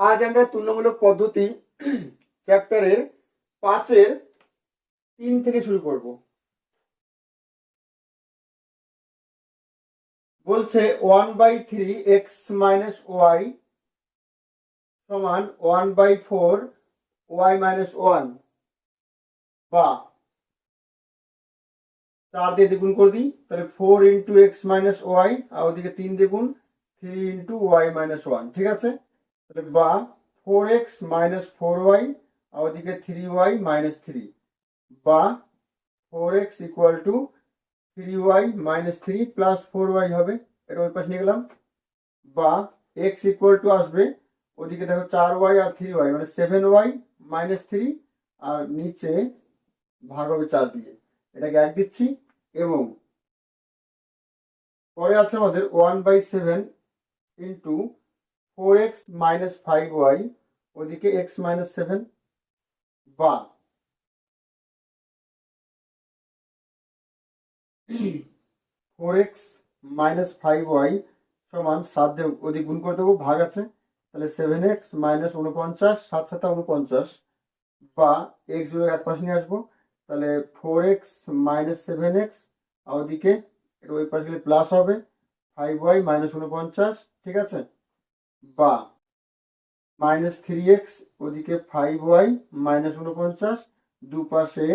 আজ আমরা তুলনামূলক পদ্ধতি চ্যাপ্টারের 5-এর 3 থেকে শুরু করব। বলছে 1/3 x মাইনাস ওয়াই সমান 1/4 y মাইনাস 1, বা 4 দিয়ে দ্বিগুণ করে দিই, তাহলে 4 ইন্টু এক্স মাইনাস ওয়াই, আর ওদিকে 3 দ্বিগুণ 3 ইন্টু ওয়াই মাইনাস 1, ঠিক আছে। তাহলে বা 4x মাইনাস 4y, আর ওদিকে 3y মাইনাস 3, বা 4x equal to 3y minus 3 plus 4y হবে, এটা ওই পাশে নিয়ে গেলাম। বা x ইকুয়াল টু আসবে, ওদিকে দেখো 4y আর 3y মানে 7y মাইনাস 3, আর নিচে ভাগ হবে 4 দিয়ে, এটাকে 1 দিচ্ছি। এবং পরে আছে আমাদের 1/7 ইন্টু 4x মাইনাস 5y, ওদিকে x মাইনাস 7, বা 4x মাইনাস 5y সমান 7 দিয়ে ওদিকে গুণ করে দেবো, ভাগ আছে, তাহলে 7x মাইনাস 49, 7 7 49, বা x এক পাশে নিয়ে আসবো, তাহলে 4x মাইনাস 7x, আর ওদিকে এটা ওই পাশে গেলে প্লাস হবে 5y মাইনাস 49, ঠিক আছে। বা মাইনাস 3x, ওদিকে 5y মাইনাস 49, দুপাশে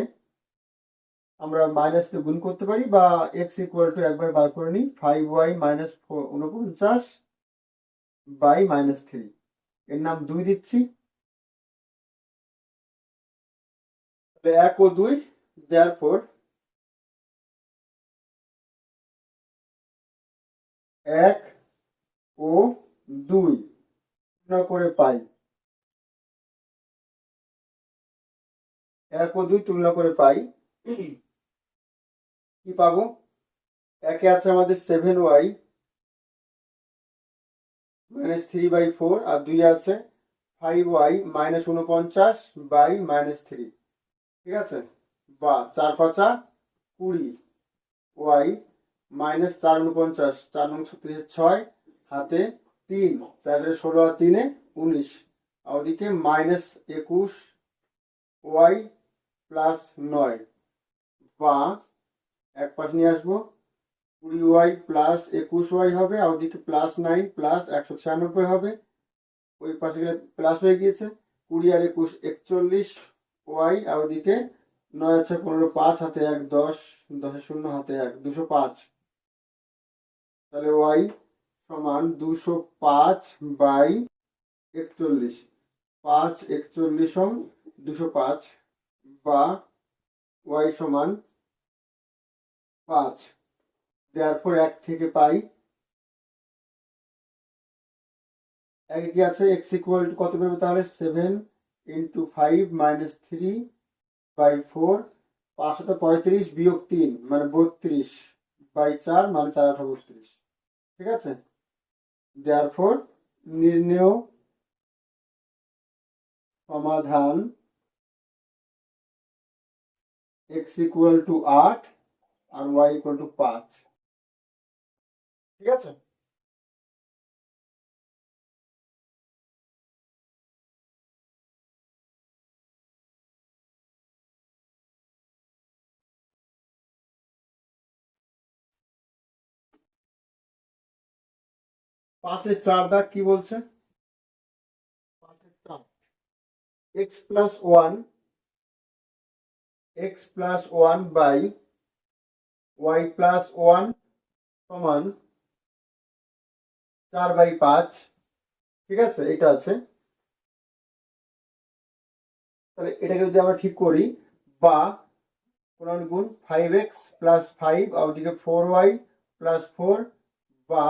আমরা মাইনাস দিয়ে গুণ করতে পারি, বা x ইকুয়াল টু একবার বার করে নিই, 5y মাইনাস 49 বাই মাইনাস 3, এর নাম 2 দিচ্ছি। 1 ও 2, therefore 1 ও 2 তুলনা করে পাই, 1 ও 2 তুলনা করে পাই, কি পাবো? একে আছে আমাদের 7y মাইনাস 3/4, আর 2 আছে 5y মাইনাস 49 বাই মাইনাস 3, ঠিক আছে। বা 4 5 20, y মাইনাস 4 49, 4 9 6, হাতে 3, 4 16 আর 3 19, আর ওদিকে মাইনাস 21 y প্লাস 9, বা এক পাশে নিয়ে আসবো, 20y প্লাস 21y হবে, আর ওদিকে প্লাস 9 প্লাস 196 হবে, ওই পাশে গেলে প্লাস হয়ে গিয়েছে, 20 আর 21 41y, আর ওদিকে 9 আছে 15, 5 হাতে 1 10, 10 0 হাতে 1, 205, তাহলে y সমান 205 বাই 41, 5 41 205, বা y সমান 5। তারপর 1 থেকে পাই, একে কি আছে, x ইকুয়াল টু কত পাবো তাহলে, 7 ইন্টু 5 মাইনাস 3/4, 5 35 বিয়োগ 3 মানে 32 বাই 4 মানে 4 8 32, ঠিক আছে। therefore নির্ণেয় সমাধান x ইকুয়াল টু 8 আর y ইকুয়াল টু 5, ঠিক আছে। পাঁচের 4 দাগ কি বলছে, 5-এর 4, x plus 1 by y plus 1 সমান 4/5, ঠিক আছে, এটা আছে। তাহলে এটাকে যদি আমরা ঠিক করি, বা কোন গুণ 5x প্লাস 5, আর ওদিকে 4y প্লাস 4, বা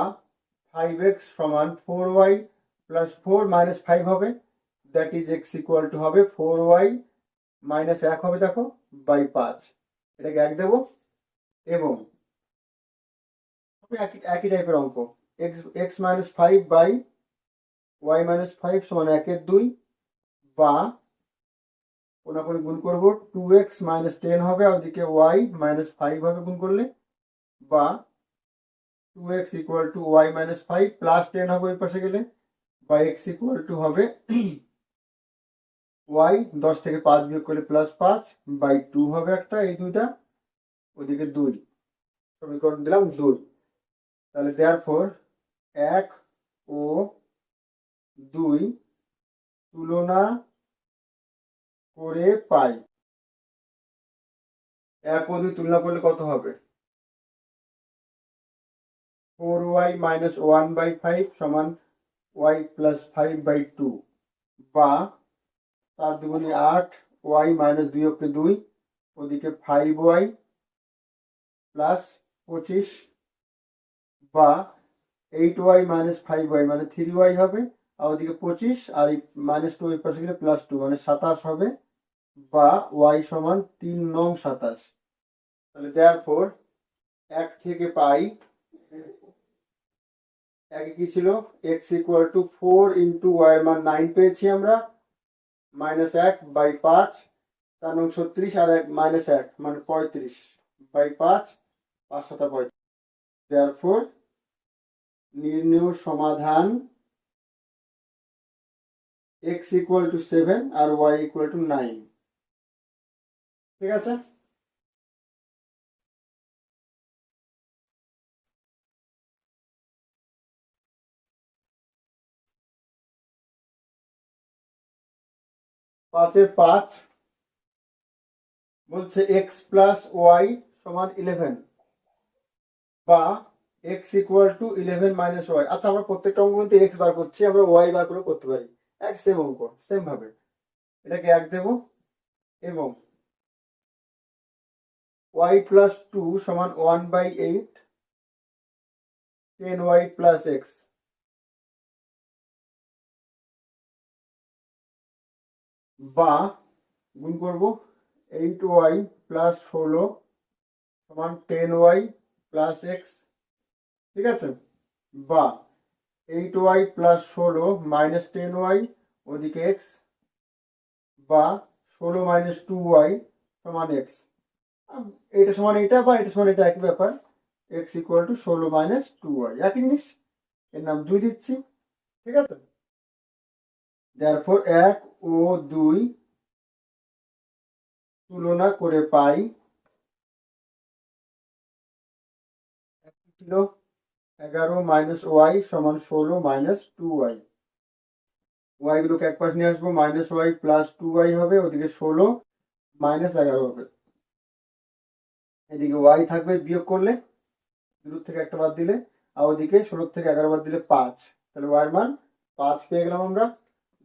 5x সমান 4y প্লাস 4 মাইনাস 5 হবে, that is x equal two হবে 4y মাইনাস 1 হবে, দেখো, বাই 5, এটাকে 1 দেবো। এবং একই টাইপের অঙ্ক, x minus 5 by y minus 5 সমান 1 2, বা কোনাকুনি গুণ করবো, 2x মাইনাস 10 হবে, আর ওদিকে y মাইনাস 5 হবে গুণ করলে, বা 2x equal to y minus 5 plus 10 হবে ওই পাশে গেলে, বা এক্স ইকুয়াল টু হবে ওয়াই 10 থেকে 5 বিয়োগ করলে +5 বাই 2 হবে একটা, এই দুইটা ওইদিকে 2 সমীকরণ দিলাম 2। তাহলে দেয়ারফর 1 ও 2 তুলনা করে পাই। 1 ও 2 তুলনা করলে কত হবে? 4y - 1/5 সমান y + 5/2 বা 4 দুগুণে 8 y - 2 কে 2 ওদিকে 5y + 25 বা 8y - 5y মানে 3y হবে, আর ওদিকে 25 আর এই -2 এই পাশে গেলে +2 মানে 27 হবে বা y সমান 3 নং 27। তাহলে দেয়ারফর 1 থেকে পাই, আগে কি ছিল x = 4 × y এর মান 9 পেয়েছি আমরা, -1/5 4 নং 36 আর 1 -1 মানে 35/5 5 7 35। দেয়ারফর নির্ণেয় সমাধান x = 7 আর y = 9। ঠিক আছে, পাঁচের 5 বলছে x + y = 11 বা x = 11 - y। আচ্ছা, আমরা প্রত্যেকটা অঙ্ক কিন্তু x বার করছি, আমরা y বার করে করতে পারি, এক সেম অঙ্ক সেম ভাবে এটাকে 1 দেব এবং y + 2 = 1/8 10y + x বা গুণ করব 8y + 16 = 10y + x। ঠিক আছে, বা 8y + 16 - 10y ওদিকে x বা 16 - 2y = x। এটা সমান এটা বা এটা সমান এটা, একই ব্যাপার। x = 16 - 2y একই জিনিস, এর নাম 2 দিচ্ছি। ঠিক আছে, দেয়ারফর 1 ও 2 তুলনা করে পাই ছিল 11 - y = 16 - 2y। y গুলোকে এক পাশে নিয়ে আসবো, -y + 2y হবে, ওদিকে 16 - 11 হবে, এদিকে y থাকবে বিয়োগ করলে 2 থেকে একটা বাদ দিলে, আর ওদিকে 16 থেকে 11 বাদ দিলে 5, তাহলে y এর মান 5 পেয়ে গেলাম আমরা।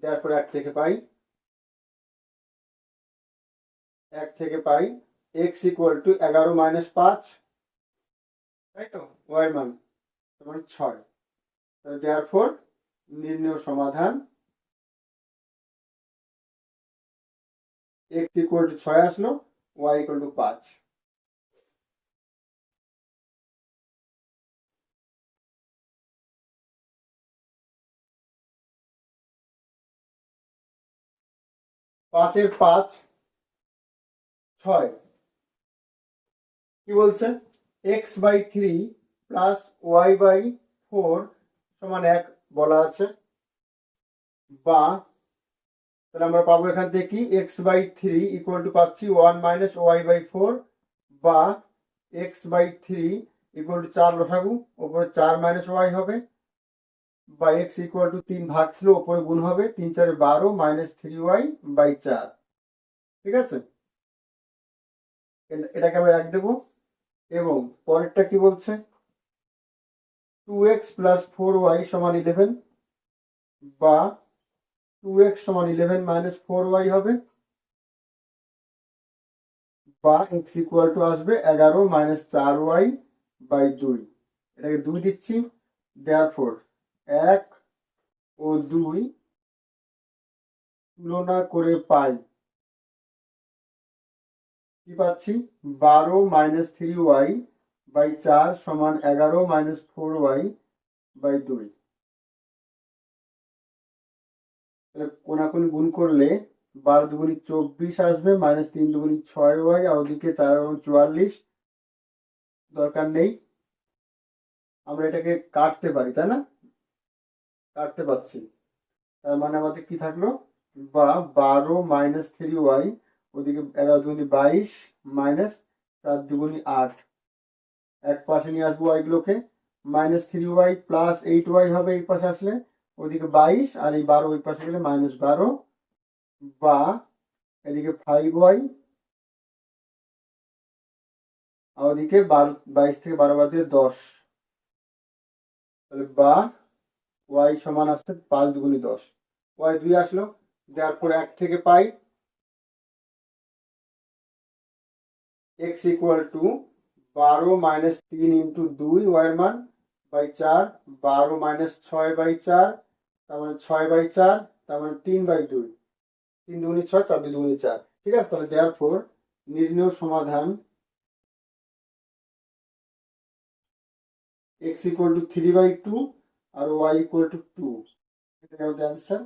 দেয়ারফর 1 থেকে পাই x = 11 - 5, তাই তো, y এর মান সমান 6। তাহলে দেয়ারফর নির্ণেয় সমাধান x = 6 আসলো, y = 5। 5-এর 5 6 কি বলছে? x/3 + y/4 = 1 বলা আছে, বা তাহলে আমরা পাবো এখান থেকে কি x/3 = পাচ্ছি 1 - y/4 বা x/3 = 4 লসাগু, উপরে 4 - y হবে বা x = 3 ভাগ ছিল উপরে গুণ হবে, 3 4 12 -3y/4। ঠিক আছে, এটাকে আমরা 1 দেব এবং পরেরটা কি বলছে 2x + 4y = 11 বা 2x = 11 - 4y হবে বা x = আসবে 11 - 4y/2। এটাকে 2 দিচ্ছি, দেয়ারফর 1 ও 2 তুলনা করে পাই কি পাচ্ছি 12 - 3y/4 = 11 - 4y/2। তাহলে কোনাকুনি গুণ করলে 12 দুগুণি 24 আসবে, -3 দুগুণি 6y, আর ওদিকে 4 এবং 44 দরকার নেই, আমরা এটাকে কাটতে পারি, তাই না? কাটতে পারছি, তার মানে আমাদের কি থাকলো, বা 12 মাইনাস 3y, ওদিকে 11 দুগুণি 22 মাইনাস 4 দুগুণি 8, এক পাশে নিয়ে আসবো ওয়াইগুলোকে, -3y প্লাস 8y হবে এই পাশে আসলে, ওদিকে 22 আর এই 12 ওই পাশে গেলে -12, বা এদিকে 5y আর ওদিকে 22 থেকে 12 বাদ দিয়ে 10, তাহলে বা ওয়াই সমান আসছে 5 দুগুণি 10, ওয়াই 2 আসলো, দেওয়ার পর 1 থেকে পাই x equal two 12 minus 3 into 2 ওয়াইয়ের মান বাই 4, 12 মাইনাস 6 বাই 4, তার মানে 6 বাই 4, তার মানে 3 বাই 2, 3 দুগুণি 6, 4 দুগুণি 4। ঠিক আছে, তাহলে দেওয়ার পর নির্ণয় সমাধান x ইকুয়াল টু 3 বাই 2 আর y ইকুয়াল টু 2, এটা আমাদের অ্যান্সার।